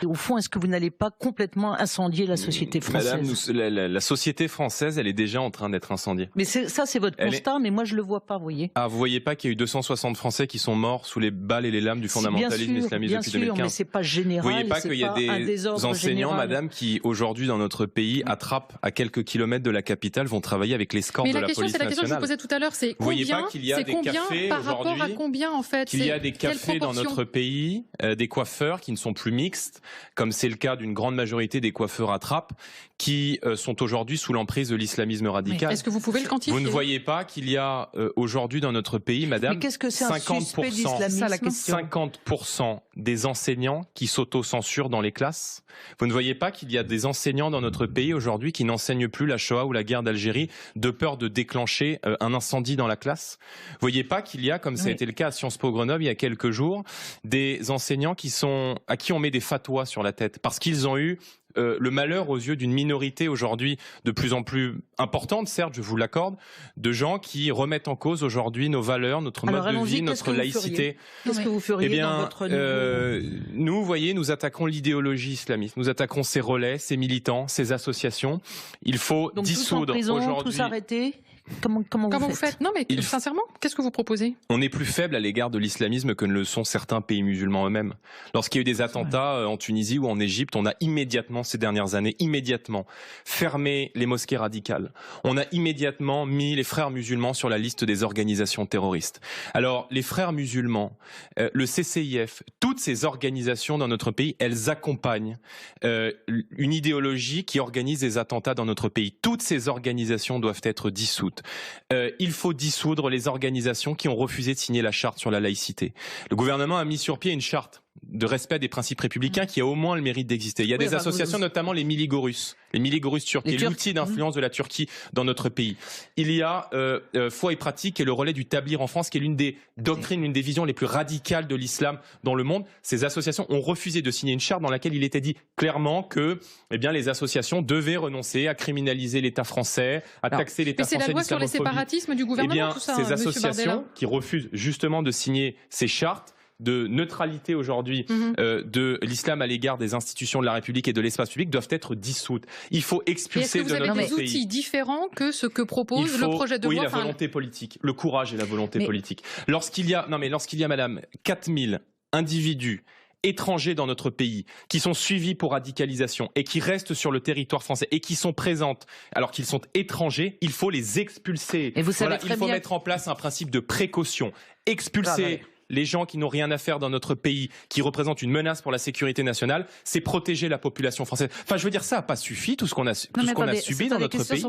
Au fond, est-ce que vous n'allez pas complètement incendier la société française? Madame, la société française, elle est déjà en train d'être incendiée. Mais ça, c'est votre constat, mais moi, je le vois pas, vous voyez. Ah, vous voyez pas qu'il y a eu 260 Français qui sont morts sous les balles et les lames du fondamentalisme islamiste depuis 2015? Mais c'est pas général. Vous voyez pas qu'il y a des enseignants, général. madame, qui aujourd'hui dans notre pays attrapent à quelques kilomètres de la capitale, vont travailler avec l'escorte de la police nationale. C'est la question que je vous posais tout à l'heure, c'est combien, par rapport à combien en fait? Qu'il y a des cafés dans notre pays, des coiffeurs qui ne sont plus mixtes, comme c'est le cas d'une grande majorité des coiffeurs à trappe, qui sont aujourd'hui sous l'emprise de l'islamisme radical. Est-ce que vous pouvez le quantifier? Vous ne voyez pas qu'il y a aujourd'hui dans notre pays, madame, 50% des enseignants qui s'auto-censurent dans les classes. Vous ne voyez pas qu'il y a des enseignants dans notre pays aujourd'hui qui n'enseignent plus la Shoah ou la guerre d'Algérie de peur de déclencher un incendie dans la classe. Vous ne voyez pas qu'il y a, comme ça a été le cas à Sciences Po Grenoble il y a quelques jours, des enseignants à qui on met des fatwas sur la tête parce qu'ils ont eu le malheur aux yeux d'une minorité aujourd'hui de plus en plus importante, certes, je vous l'accorde, de gens qui remettent en cause aujourd'hui nos valeurs, notre mode de vie, notre laïcité. Qu'est-ce que vous feriez dans votre nous, vous voyez, nous attaquons l'idéologie islamiste, nous attaquons ses relais, ses militants, ses associations. Il faut dissoudre aujourd'hui. Tous arrêter. Comment vous faites? Non, mais sincèrement, qu'est-ce que vous proposez? On est plus faible à l'égard de l'islamisme que ne le sont certains pays musulmans eux-mêmes. Lorsqu'il y a eu des attentats en Tunisie ou en Égypte, on a immédiatement, ces dernières années, fermé les mosquées radicales. On a immédiatement mis les frères musulmans sur la liste des organisations terroristes. Alors, les frères musulmans, le CCIF, toutes ces organisations dans notre pays, elles accompagnent une idéologie qui organise des attentats dans notre pays. Toutes ces organisations doivent être dissoutes. Il faut dissoudre les organisations qui ont refusé de signer la charte sur la laïcité. Le gouvernement a mis sur pied une charte de respect des principes républicains qui a au moins le mérite d'exister. Il y a des associations, notamment les Miligorus turcs, qui est l'outil d'influence de la Turquie dans notre pays. Il y a Foi et Pratique, qui est le relais du Tabligh en France, qui est l'une des doctrines, l'une des visions les plus radicales de l'islam dans le monde. Ces associations ont refusé de signer une charte dans laquelle il était dit clairement que les associations devaient renoncer à criminaliser l'État français, à taxer l'État français. Mais c'est la loi sur les séparatismes du gouvernement, tout ça, ces associations qui refusent justement de signer ces chartes de neutralité aujourd'hui de l'islam à l'égard des institutions de la République et de l'espace public doivent être dissoutes. Il faut expulser de notre pays. Est-ce que vous avez des outils différents que ce que propose le projet de loi? Oui, la volonté politique, le courage et la volonté politique. Lorsqu'il y a, madame, 4000 individus étrangers dans notre pays, qui sont suivis pour radicalisation et qui restent sur le territoire français et qui sont présentes alors qu'ils sont étrangers, il faut les expulser. Il faut mettre en place un principe de précaution. Expulser les gens qui n'ont rien à faire dans notre pays, qui représentent une menace pour la sécurité nationale, c'est protéger la population française. Enfin, je veux dire, ça n'a pas suffi, tout ce qu'on a subi dans notre pays.